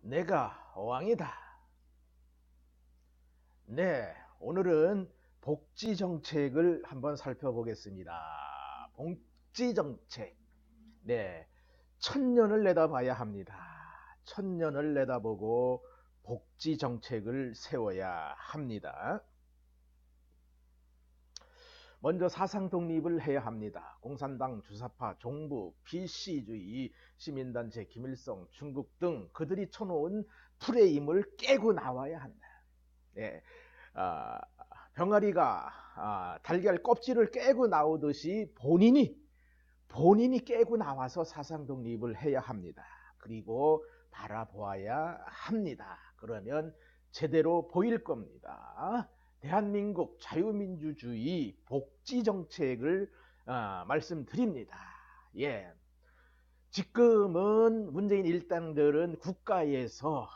내가 왕이다. 네, 오늘은 복지 정책을 한번 살펴보겠습니다. 복지 정책. 네, 천년을 내다봐야 합니다. 천년을 내다보고 복지 정책을 세워야 합니다. 먼저 사상 독립을 해야 합니다. 공산당, 주사파, 종부, 비씨주의, 시민단체, 김일성, 중국 등 그들이 쳐놓은 프레임을 깨고 나와야 한다. 네, 아, 병아리가 달걀 껍질을 깨고 나오듯이 본인이 깨고 나와서 사상 독립을 해야 합니다. 그리고 바라보아야 합니다. 그러면 제대로 보일 겁니다. 대한민국 자유민주주의 복지 정책을 말씀드립니다. 예. 지금은 문재인 일당들은 국가에서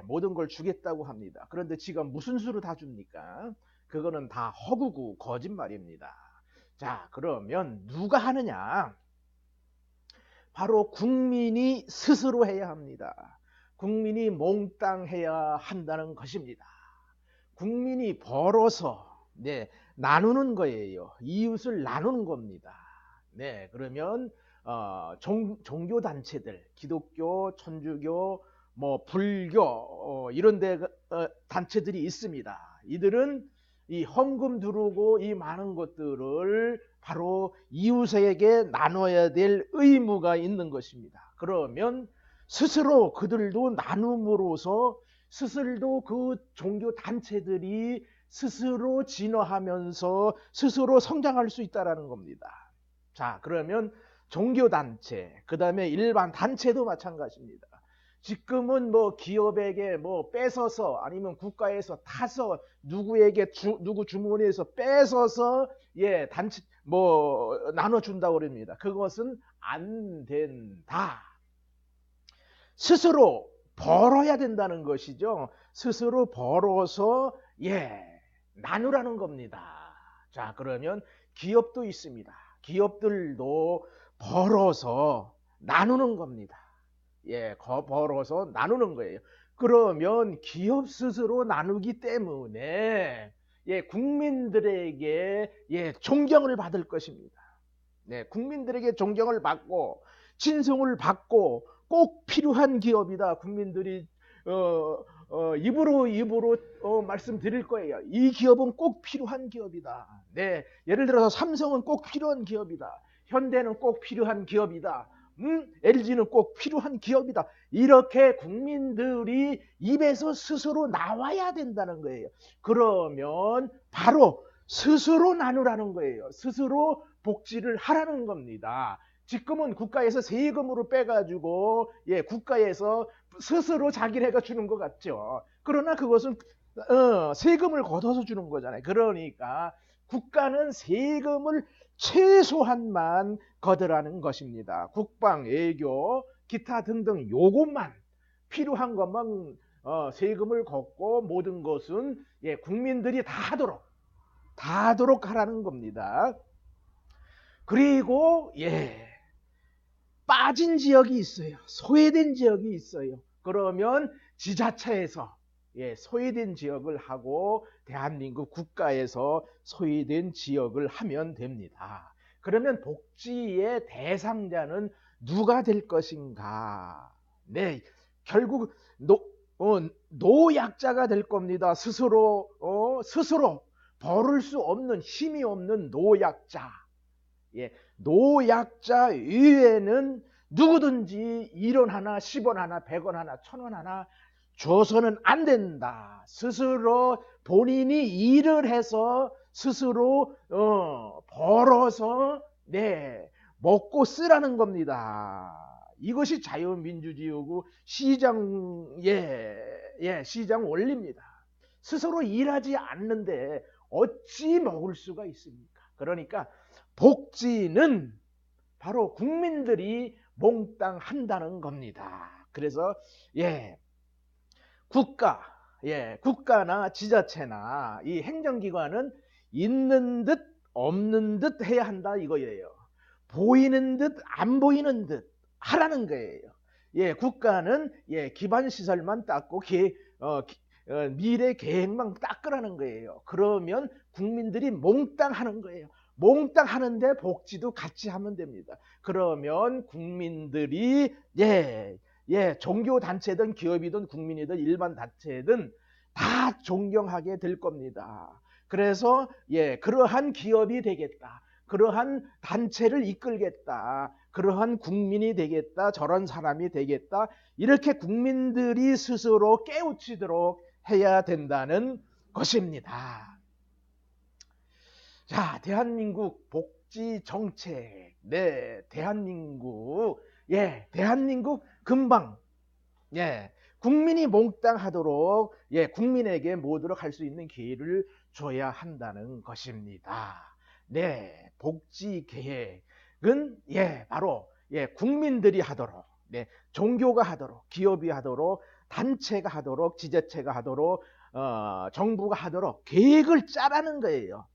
모든 걸 주겠다고 합니다. 그런데 지금 무슨 수로 다 줍니까? 그거는 다 허구고 거짓말입니다. 자, 그러면 누가 하느냐? 바로 국민이 스스로 해야 합니다. 국민이 몽땅해야 한다는 것입니다. 국민이 벌어서 나누는 거예요. 이웃을 나누는 겁니다. 네, 그러면 종교 단체들, 기독교, 천주교, 불교 이런 데 단체들이 있습니다. 이들은 이 헌금 두르고 이 많은 것들을 바로 이웃에게 나눠야 될 의무가 있는 것입니다. 그러면 스스로 그들도 나눔으로써 스스로 그 종교 단체들이 스스로 진화하면서 스스로 성장할 수 있다는 겁니다. 자, 그러면 종교단체, 그 다음에 일반 단체도 마찬가지입니다. 지금은 기업에게 뺏어서 아니면 국가에서 타서 누구에게 누구 주머니에서 뺏어서 단체 나눠준다고 그럽니다. 그것은 안 된다. 스스로 벌어야 된다는 것이죠. 스스로 벌어서 나누라는 겁니다. 자, 그러면 기업도 있습니다. 기업들도 벌어서 나누는 겁니다. 벌어서 나누는 거예요. 그러면 기업 스스로 나누기 때문에 국민들에게 존경을 받을 것입니다. 국민들에게 존경을 받고 친송을 받고 꼭 필요한 기업이다. 국민들이 입으로 말씀드릴 거예요. 이 기업은 꼭 필요한 기업이다. 예를 들어서 삼성은 꼭 필요한 기업이다. 현대는 꼭 필요한 기업이다. LG는 꼭 필요한 기업이다. 이렇게 국민들이 입에서 스스로 나와야 된다는 거예요. 그러면 바로 스스로 나누라는 거예요. 스스로 복지를 하라는 겁니다. 지금은 국가에서 세금으로 빼가지고 국가에서 스스로 자기네가 주는 것 같죠. 그러나 그것은 세금을 걷어서 주는 거잖아요. 그러니까 국가는 세금을 최소한만 걷으라는 것입니다. 국방, 외교, 기타 등등 요것만 필요한 것만 세금을 걷고 모든 것은 국민들이 다 하도록 하라는 겁니다. 그리고 빠진 지역이 있어요. 소외된 지역이 있어요. 그러면 지자체에서 소외된 지역을 하고 대한민국 국가에서 소외된 지역을 하면 됩니다. 그러면 복지의 대상자는 누가 될 것인가? 결국 노약자가 될 겁니다. 스스로 벌을 수 없는 힘이 없는 노약자. 노약자 이외에는 누구든지 1원 하나, 10원 하나, 100원 하나, 1000원 하나 줘서는 안 된다. 스스로 본인이 일을 해서 스스로 벌어서 먹고 쓰라는 겁니다. 이것이 자유민주주의고 시장 원리입니다. 스스로 일하지 않는데 어찌 먹을 수가 있습니까? 그러니까 복지는 바로 국민들이 몽땅 한다는 겁니다. 그래서 국가나 지자체나 이 행정기관은 있는 듯 없는 듯 해야 한다 이거예요. 보이는 듯 안 보이는 듯 하라는 거예요. 국가는 기반 시설만 닦고 미래 계획만 닦으라는 거예요. 그러면 국민들이 몽땅 하는 거예요. 몽땅 하는데 복지도 같이 하면 됩니다. 그러면 국민들이 종교 단체든 기업이든 국민이든 일반 단체든 다 존경하게 될 겁니다. 그래서 그러한 기업이 되겠다. 그러한 단체를 이끌겠다. 그러한 국민이 되겠다. 저런 사람이 되겠다. 이렇게 국민들이 스스로 깨우치도록 해야 된다는 것입니다. 자, 대한민국 복지 정책. 대한민국 금방 국민이 몽땅 하도록 국민에게 모두로 할 수 있는 기회를 줘야 한다는 것입니다. 복지 계획은 바로 국민들이 하도록, 종교가 하도록, 기업이 하도록, 단체가 하도록, 지자체가 하도록, 정부가 하도록 계획을 짜라는 거예요.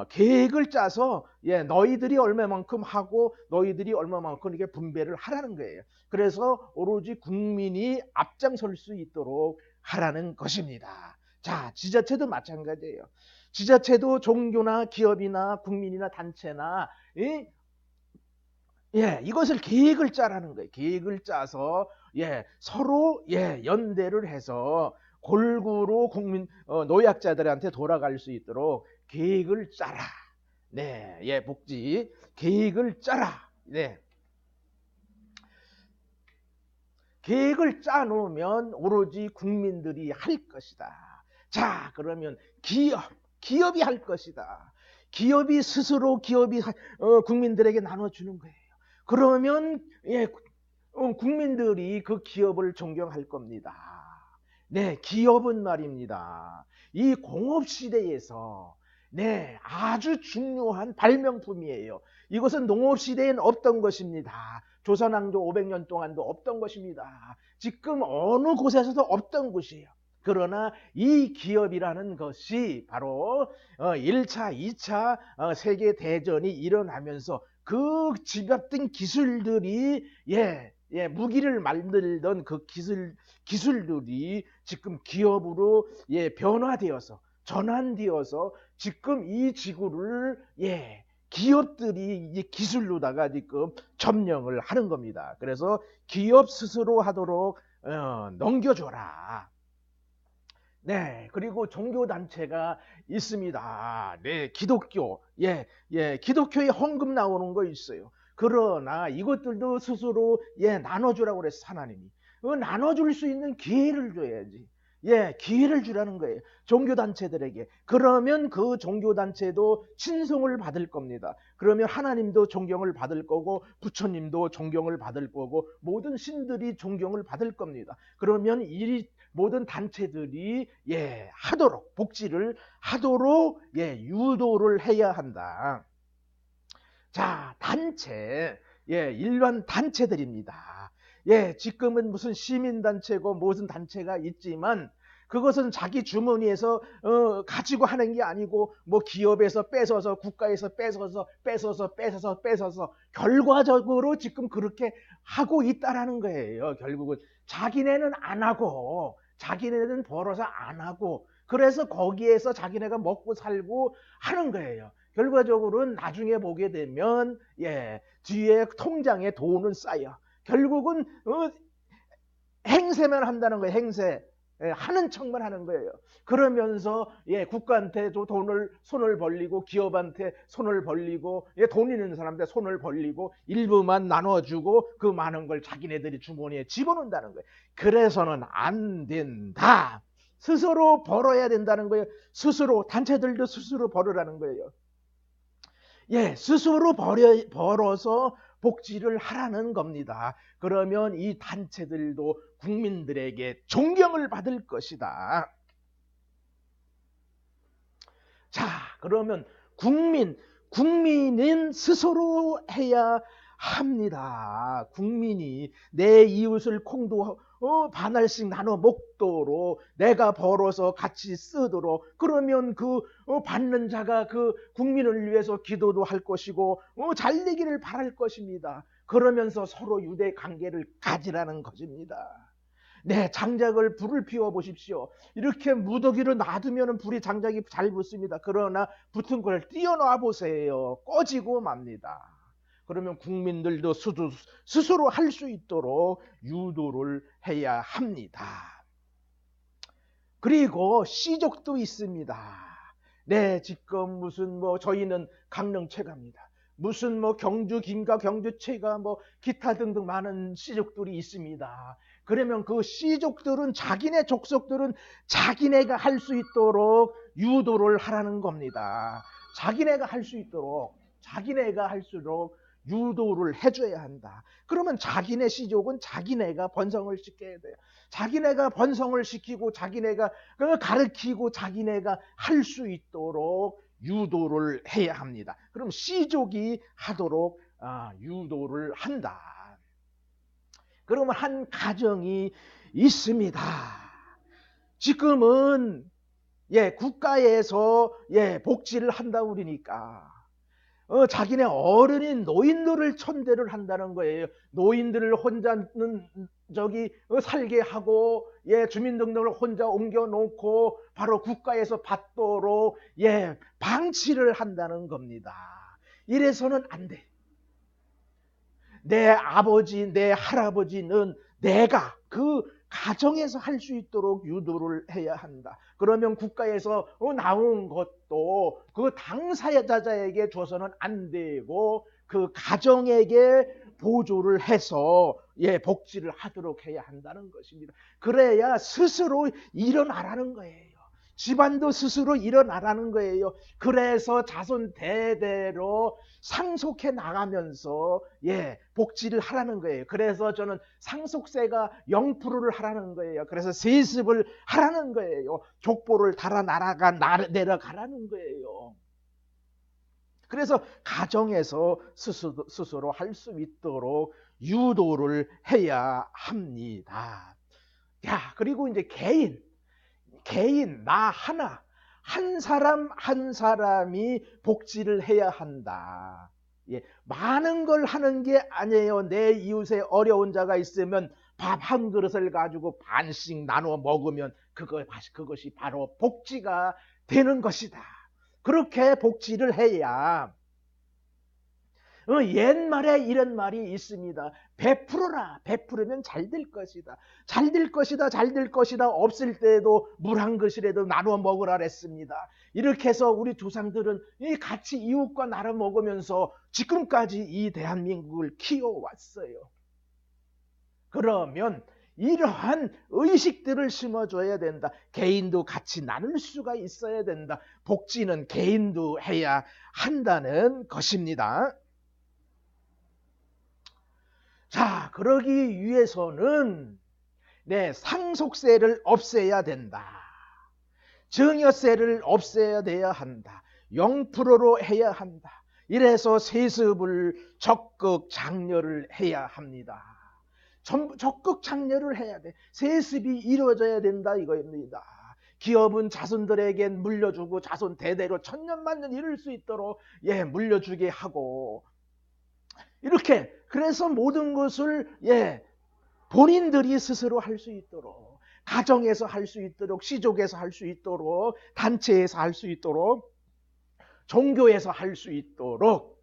계획을 짜서 너희들이 얼마만큼 하고 너희들이 얼마만큼 이게 분배를 하라는 거예요. 그래서 오로지 국민이 앞장설 수 있도록 하라는 것입니다. 자, 지자체도 마찬가지예요. 지자체도 종교나 기업이나 국민이나 단체나 이것을 계획을 짜라는 거예요. 계획을 짜서 서로 연대를 해서 골고루 국민 노약자들한테 돌아갈 수 있도록 계획을 짜라. 복지 계획을 짜라. 계획을 짜놓으면 오로지 국민들이 할 것이다. 자, 그러면 기업이 할 것이다. 기업이 스스로 국민들에게 나눠주는 거예요. 그러면 국민들이 그 기업을 존경할 겁니다. 기업은 말입니다. 이 공업시대에서 아주 중요한 발명품이에요. 이것은 농업시대엔 없던 것입니다. 조선왕조 500년 동안도 없던 것입니다. 지금 어느 곳에서도 없던 것이에요. 그러나 이 기업이라는 것이 바로 1차, 2차 세계대전이 일어나면서 그 집약된 기술들이 무기를 만들던 그 기술들이 지금 기업으로 변화되어서 전환되어서 지금 이 지구를 기업들이 이 기술로다가 지금 점령을 하는 겁니다. 그래서 기업 스스로 하도록 넘겨줘라. 그리고 종교단체가 있습니다. 기독교. 기독교에 헌금 나오는 거 있어요. 그러나 이것들도 스스로 나눠주라고 그랬어, 하나님이. 나눠줄 수 있는 기회를 줘야지. 기회를 주라는 거예요. 종교단체들에게. 그러면 그 종교단체도 친송을 받을 겁니다. 그러면 하나님도 존경을 받을 거고 부처님도 존경을 받을 거고 모든 신들이 존경을 받을 겁니다. 그러면 이 모든 단체들이 하도록 복지를 하도록 유도를 해야 한다. 자, 단체 일반 단체들입니다. 지금은 무슨 시민단체고 무슨 단체가 있지만 그것은 자기 주머니에서 가지고 하는 게 아니고 뭐 기업에서 뺏어서 국가에서 뺏어서 결과적으로 지금 그렇게 하고 있다라는 거예요. 결국은 자기네는 안 하고 자기네는 벌어서 안 하고 그래서 거기에서 자기네가 먹고 살고 하는 거예요. 결과적으로는 나중에 보게 되면 뒤에 통장에 돈은 쌓여. 결국은 행세만 한다는 거예요. 행세. 하는 척만 하는 거예요. 그러면서 국가한테도 손을 벌리고 기업한테 손을 벌리고 돈 있는 사람한테 손을 벌리고 일부만 나눠주고 그 많은 걸 자기네들이 주머니에 집어넣는다는 거예요. 그래서는 안 된다. 스스로 벌어야 된다는 거예요. 스스로 단체들도 스스로 벌으라는 거예요. 스스로 벌어서 복지를 하라는 겁니다. 그러면 이 단체들도 국민들에게 존경을 받을 것이다. 자, 그러면 국민은 스스로 해야 합니다. 국민이 내 이웃을 콩도 반알씩 나눠 먹도록, 내가 벌어서 같이 쓰도록, 그러면 그 받는 자가 그 국민을 위해서 기도도 할 것이고 잘 되기를 바랄 것입니다. 그러면서 서로 유대 관계를 가지라는 것입니다. 네, 장작을 불을 피워 보십시오. 이렇게 무더기로 놔두면 불이 장작이 잘 붙습니다. 그러나 붙은 걸 띄어놔 보세요. 꺼지고 맙니다. 그러면 국민들도 스스로 할 수 있도록 유도를 해야 합니다. 그리고 시족도 있습니다. 네, 지금 무슨 저희는 강릉 최가입니다. 무슨 경주 김가, 경주 최가, 기타 등등 많은 시족들이 있습니다. 그러면 그 시족들은 자기네 족속들은 자기네가 할 수 있도록 유도를 하라는 겁니다. 자기네가 할 수 있도록, 자기네가 할수록 유도를 해줘야 한다. 그러면 자기네 시족은 자기네가 번성을 시켜야 돼요. 자기네가 번성을 시키고 자기네가 가르치고 자기네가 할 수 있도록 유도를 해야 합니다. 그럼 시족이 하도록 유도를 한다. 그러면 한 가정이 있습니다. 지금은 국가에서 복지를 한다고 그러니까 자기네 어른인 노인들을 천대를 한다는 거예요. 노인들을 혼자는 살게 하고 주민등록을 혼자 옮겨놓고 바로 국가에서 받도록 방치를 한다는 겁니다. 이래서는 안 돼. 내 아버지, 내 할아버지는 내가 그 가정에서 할 수 있도록 유도를 해야 한다. 그러면 국가에서 나온 것도 그 당사자에게 줘서는 안 되고 그 가정에게 보조를 해서 복지를 하도록 해야 한다는 것입니다. 그래야 스스로 일어나라는 거예요. 집안도 스스로 일어나라는 거예요. 그래서 자손 대대로 상속해 나가면서 복지를 하라는 거예요. 그래서 저는 상속세가 0%를 하라는 거예요. 그래서 세습을 하라는 거예요. 족보를 달아 내려가라는 거예요. 그래서 가정에서 스스로 할 수 있도록 유도를 해야 합니다. 그리고 이제 개인 나 하나 한 사람 한 사람이 복지를 해야 한다. 많은 걸 하는 게 아니에요. 내 이웃에 어려운 자가 있으면 밥 한 그릇을 가지고 반씩 나눠 먹으면 그것이 바로 복지가 되는 것이다. 그렇게 복지를 해야 옛말에 이런 말이 있습니다. 베풀어라. 베풀으면 잘 될 것이다. 잘 될 것이다. 잘 될 것이다. 없을 때도 물 한 그릇이라도 나눠 먹으라 그랬습니다. 이렇게 해서 우리 조상들은 같이 이웃과 나눠 먹으면서 지금까지 이 대한민국을 키워왔어요. 그러면 이러한 의식들을 심어줘야 된다. 개인도 같이 나눌 수가 있어야 된다. 복지는 개인도 해야 한다는 것입니다. 자, 그러기 위해서는 상속세를 없애야 된다. 증여세를 없애야 돼야 한다. 0%로 해야 한다. 이래서 세습을 적극 장려를 해야 합니다. 적극 장려를 해야 돼. 세습이 이루어져야 된다 이거입니다. 기업은 자손들에게 물려주고 자손 대대로 천년만년 이룰 수 있도록 물려주게 하고 이렇게 그래서 모든 것을 본인들이 스스로 할 수 있도록 가정에서 할 수 있도록 시족에서 할 수 있도록 단체에서 할 수 있도록 종교에서 할 수 있도록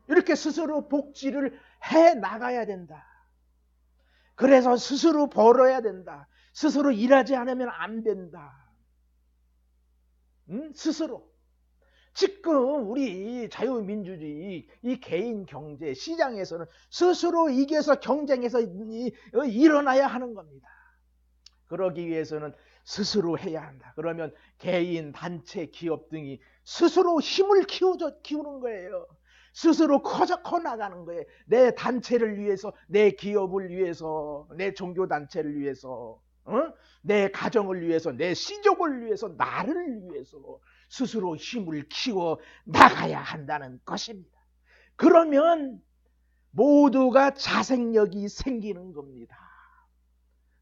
이렇게 스스로 복지를 해 나가야 된다. 그래서 스스로 벌어야 된다. 스스로 일하지 않으면 안 된다. 스스로. 지금 우리 자유민주주의 이 개인 경제 시장에서는 스스로 이겨서 경쟁해서 일어나야 하는 겁니다. 그러기 위해서는 스스로 해야 한다. 그러면 개인, 단체, 기업 등이 스스로 힘을 키우는 거예요. 스스로 커 나가는 거예요. 내 단체를 위해서, 내 기업을 위해서, 내 종교단체를 위해서, 내 가정을 위해서, 내 시족을 위해서, 나를 위해서 스스로 힘을 키워 나가야 한다는 것입니다. 그러면 모두가 자생력이 생기는 겁니다.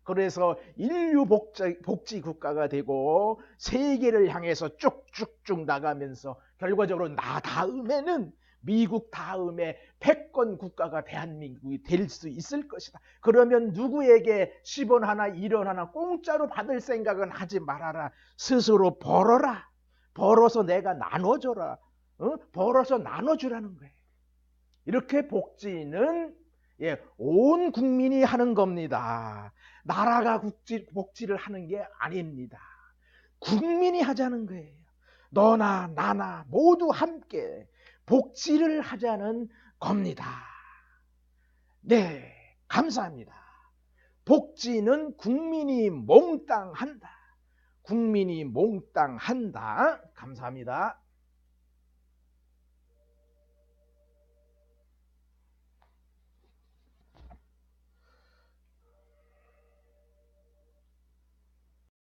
그래서 인류 복지 국가가 되고 세계를 향해서 쭉쭉쭉 나가면서 결과적으로 나 다음에는 미국 다음에 패권 국가가 대한민국이 될 수 있을 것이다. 그러면 누구에게 10원 하나 1원 하나 공짜로 받을 생각은 하지 말아라. 스스로 벌어라. 벌어서 내가 나눠줘라. 벌어서 나눠주라는 거예요. 이렇게 복지는 온 국민이 하는 겁니다. 나라가 복지를 하는 게 아닙니다. 국민이 하자는 거예요. 너나 나나 모두 함께 복지를 하자는 겁니다. 네, 감사합니다. 복지는 국민이 몽땅 한다. 국민이 몽땅 한다. 감사합니다.